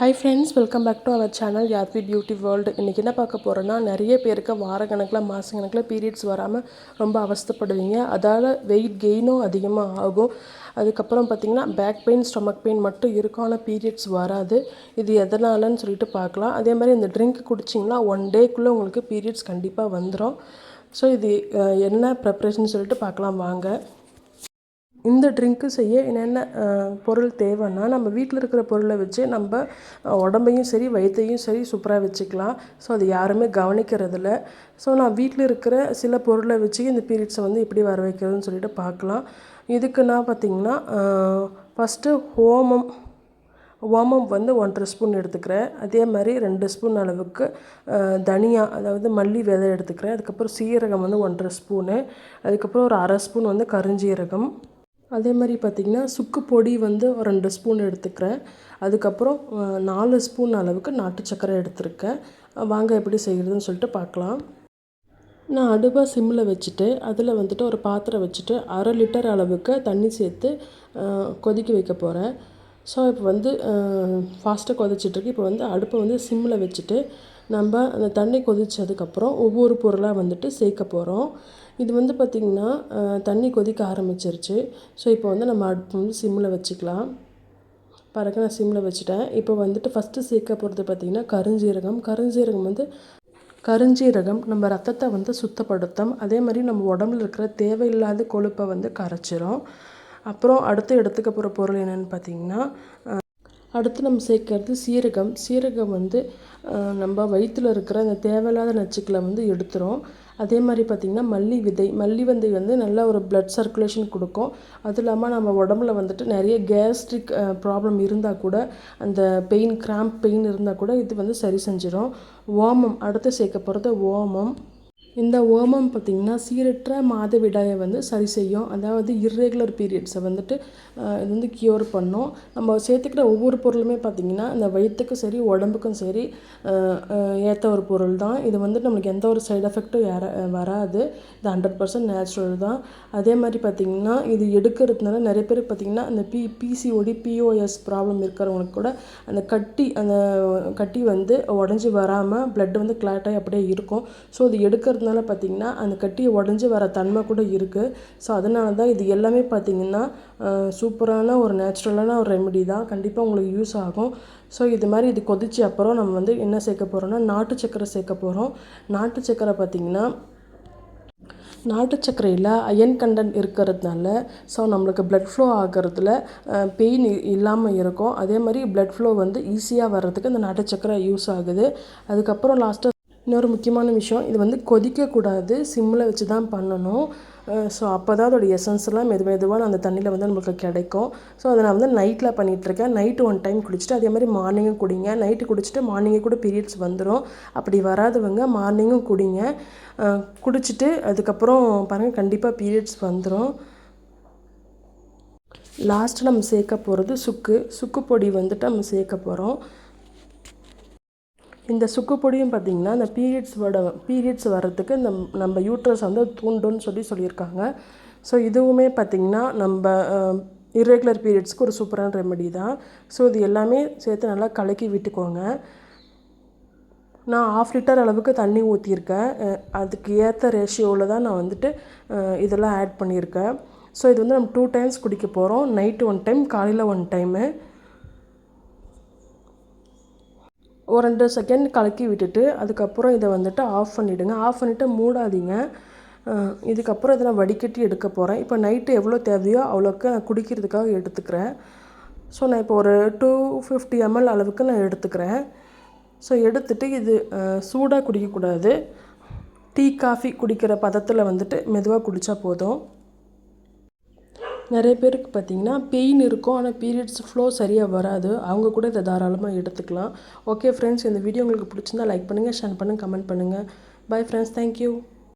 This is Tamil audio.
Hi friends, welcome back to our channel Yathvi beauty world. இன்றைக்கி என்ன பார்க்க போகிறோன்னா, நிறைய பேருக்கு வாரக்கணக்கில் மாதக்கணக்கில் பீரியட்ஸ் வராமல் ரொம்ப அவஸ்தைப்படுவீங்க. அதால் வெயிட் கெயினும் அதிகமாக ஆகும். அதுக்கப்புறம் பார்த்திங்கன்னா பேக் பெயின், ஸ்டொமக் பெயின் மட்டும் இருக்கும், ஆனால் பீரியட்ஸ் வராது. இது எதனாலன்னு சொல்லிட்டு பார்க்கலாம். அதே மாதிரி இந்த ட்ரிங்க் குடிச்சிங்கன்னா 1 டேக்குள்ளே உங்களுக்கு பீரியட்ஸ் கண்டிப்பாக வந்துடும். ஸோ இது என்ன ப்ரிப்ரேஷன் சொல்லிட்டு பார்க்கலாம் வாங்க. இந்த ட்ரிங்க்கு செய்ய என்னென்ன பொருள் தேவைன்னா, நம்ம வீட்டில் இருக்கிற பொருளை வச்சு நம்ம உடம்பையும் சரி வயிற்றையும் சரி சூப்பராக வச்சுக்கலாம். ஸோ அது யாருமே கவனிக்கிறதில்ல. ஸோ நான் வீட்டில் இருக்கிற சில பொருளை வச்சு இந்த பீரியட்ஸை வந்து எப்படி வர வைக்கிறதுன்னு சொல்லிட்டு பார்க்கலாம். இதுக்கு நான் பார்த்திங்கன்னா ஃபஸ்ட்டு ஓமம் வந்து 1½ ஸ்பூன் எடுத்துக்கிறேன். அதே மாதிரி 2 ஸ்பூன் அளவுக்கு தனியா, அதாவது மல்லி விதை எடுத்துக்கிறேன். அதுக்கப்புறம் சீரகம் வந்து 1½ ஸ்பூனு. அதுக்கப்புறம் ஒரு 1/2 ஸ்பூன் வந்து கருஞ்சீரகம். அதே மாதிரி பார்த்திங்கன்னா சுக்கு பொடி வந்து ஒரு 2 ஸ்பூன் எடுத்துக்கிறேன். அதுக்கப்புறம் 4 ஸ்பூன் அளவுக்கு நாட்டு சர்க்கரை எடுத்துருக்கேன். வாங்க எப்படி செய்கிறதுன்னு சொல்லிட்டு பார்க்கலாம். நான் அடுப்பை சிம்மில் வச்சுட்டு அதில் வந்துட்டு ஒரு பாத்திரம் வச்சுட்டு 1/2 லிட்டர் அளவுக்கு தண்ணி சேர்த்து கொதிக்க வைக்க போகிறேன். ஸோ இப்போ வந்து ஃபாஸ்ட்டாக கொதிச்சிட்ருக்கு. இப்போ வந்து அடுப்பை வந்து சிம்மில் வச்சுட்டு நம்ம அந்த தண்ணி கொதித்ததுக்கப்புறம் ஒவ்வொரு பொருளாக வந்துட்டு சேர்க்க போகிறோம். இது வந்து பார்த்திங்கன்னா தண்ணி கொதிக்க ஆரம்பிச்சிருச்சு. ஸோ இப்போ வந்து நம்ம அடுப்பு வந்து சிம்மில் வச்சுக்கலாம். பாருங்க, நான் சிம்மில் வச்சுட்டேன். இப்போ வந்துட்டு ஃபஸ்ட்டு சேர்க்க போகிறது பார்த்திங்கன்னா கருஞ்சீரகம் நம்ம ரத்தத்தை வந்து சுத்தப்படுத்தும். அதே மாதிரி நம்ம உடம்புல இருக்கிற தேவையில்லாத கொழுப்பை வந்து கரைச்சிரும். அப்புறம் அடுத்து எடுத்துக்க போகிற பொருள் என்னென்னு பார்த்திங்கன்னா, அடுத்து நம்ம சேர்க்கறது சீரகம் வந்து நம்ம வயிற்றில் இருக்கிற அந்த தேவையில்லாத நச்சுக்களை வந்து எடுத்துரும். அதே மாதிரி பார்த்திங்கன்னா மல்லி விதை வந்து நல்ல ஒரு பிளட் சர்க்குலேஷன் கொடுக்கும். அதுவும் இல்லாமல் நம்ம உடம்புல வந்துட்டு நிறைய கேஸ்ட்ரிக் ப்ராப்ளம் இருந்தால் கூட, அந்த கிராம்ப் பெயின் இருந்தால் கூட இது வந்து சரி செஞ்சிடும். அடுத்து சேர்க்க போகிறது ஓமம். இந்த ஓமம் பார்த்திங்கன்னா சீரற்ற மாதவிடாயை வந்து சரி செய்யும். அதாவது இர்ரெகுலர் பீரியட்ஸை வந்துட்டு இது வந்து க்யூர் பண்ணும். நம்ம சேர்த்துக்கிற ஒவ்வொரு பொருளுமே பார்த்திங்கன்னா இந்த வயிற்றுக்கும் சரி உடம்புக்கும் சரி ஏற்ற ஒரு பொருள் தான். இது வந்து நம்மளுக்கு எந்த ஒரு சைடு எஃபெக்ட்டும் வராது. இது 100% நேச்சுரல் தான். அதே மாதிரி பார்த்திங்கன்னா இது எடுக்கிறதுனால நிறைய பேருக்கு பார்த்திங்கன்னா அந்த பிசிஓடி பிஓஎஸ் ப்ராப்ளம் இருக்கிறவங்களுக்கு கூட அந்த கட்டி வந்து உடஞ்சி வராமல் பிளட் வந்து கிளாட் ஆகி அப்படியே இருக்கும். ஸோ இது எடுக்கிறதுனால பார்த்திங்கன்னா அந்த கட்டியை உடஞ்சி வர தன்மை கூட இருக்குது. ஸோ அதனால தான் இது எல்லாமே பார்த்திங்கன்னா சூப்பரான ஒரு நேச்சுரலான ஒரு ரெமெடி தான். கண்டிப்பாக உங்களுக்கு யூஸ் ஆகும். ஸோ இது கொதிச்சு அப்புறம் நம்ம வந்து என்ன சேர்க்க போகிறோம்னா நாட்டு சர்க்கரை சேர்க்க போகிறோம். நாட்டு சர்க்கரை பார்த்திங்கன்னா நாட்டு சர்க்கரையில் அயன் கண்டென்ட் இருக்கிறதுனால ஸோ நம்மளுக்கு பிளட் ஃப்ளோ ஆகிறதுல பெயின் இல்லாமல் இருக்கும். அதே மாதிரி பிளட் ஃப்ளோ வந்து ஈஸியாக வர்றதுக்கு இந்த நாட்டு சர்க்கரை யூஸ் ஆகுது. அதுக்கப்புறம் லாஸ்ட்டாக இன்னொரு முக்கியமான விஷயம், இது வந்து கொதிக்கக்கூடாது, சிம்மில் வச்சு தான் பண்ணணும். ஸோ அப்போ தான் அதோடய எசன்ஸ்லாம் மெதுவாக அந்த தண்ணியில் வந்து நம்மளுக்கு கிடைக்கும். ஸோ அதை நான் வந்து நைட்டில் பண்ணிகிட்ருக்கேன். நைட்டு 1 டைம் குடிச்சிட்டு அதே மாதிரி மார்னிங்கும் குடிங்க. நைட்டு குடிச்சிட்டு மார்னிங்கே கூட பீரியட்ஸ் வந்துடும். அப்படி வராதவங்க மார்னிங்கும் குடிங்க. குடிச்சிட்டு அதுக்கப்புறம் பாருங்கள், கண்டிப்பாக பீரியட்ஸ் வந்துடும். லாஸ்ட்டு நம்ம சேர்க்க போகிறது சுக்கு பொடி வந்துட்டு நம்ம சேர்க்க போகிறோம். இந்த சுக்கு பொடியும் பார்த்திங்கன்னா இந்த பீரியட்ஸ் வர்றதுக்கு நம்ம யூட்ரஸ் வந்து தூண்டுன்னு சொல்லியிருக்காங்க. ஸோ இதுவுமே பார்த்திங்கன்னா நம்ம இர்ரெகுலர் பீரியட்ஸ்க்கு ஒரு சூப்பரான ரெமெடி தான். ஸோ இது எல்லாமே சேர்த்து நல்லா கலக்கி விட்டுக்கோங்க. நான் 1/2 லிட்டர் அளவுக்கு தண்ணி ஊற்றியிருக்கேன். அதுக்கு ஏற்ற ரேஷியோவில் தான் நான் வந்துட்டு இதெல்லாம் ஆட் பண்ணியிருக்கேன். ஸோ இது வந்து நம்ம 2 டைம்ஸ் குடிக்க போகிறோம். நைட்டு 1 டைம், காலையில் 1 டைமு. ஒரு 2 செகண்ட் கலக்கி விட்டுட்டு அதுக்கப்புறம் இதை வந்துட்டு ஆஃப் பண்ணிவிடுங்க. ஆஃப் பண்ணிவிட்டு மூடாதீங்க. இதுக்கப்புறம் இதை நான் வடிகட்டி எடுக்க போகிறேன். இப்போ நைட்டு எவ்வளோ தேவையோ அவ்வளோக்கு நான் குடிக்கிறதுக்காக எடுத்துக்கிறேன். ஸோ நான் இப்போ ஒரு 250 ml அளவுக்கு நான் எடுத்துக்கிறேன். ஸோ எடுத்துகிட்டு இது சூடாக குடிக்கக்கூடாது. டீ காஃபி குடிக்கிற பதத்தில் வந்துட்டு மெதுவாக குடித்தா போதும். நிறைய பேருக்கு பார்த்திங்கன்னா பெயின் இருக்கும், ஆனால் பீரியட்ஸ் ஃப்ளோ சரியாக வராது. அவங்க கூட இதை தாராளமாக எடுத்துக்கலாம். ஓகே ஃப்ரெண்ட்ஸ், இந்த வீடியோ உங்களுக்கு பிடிச்சிருந்தா லைக் பண்ணுங்கள், ஷேர் பண்ணுங்கள், கமெண்ட் பண்ணுங்கள். Bye friends, thank you.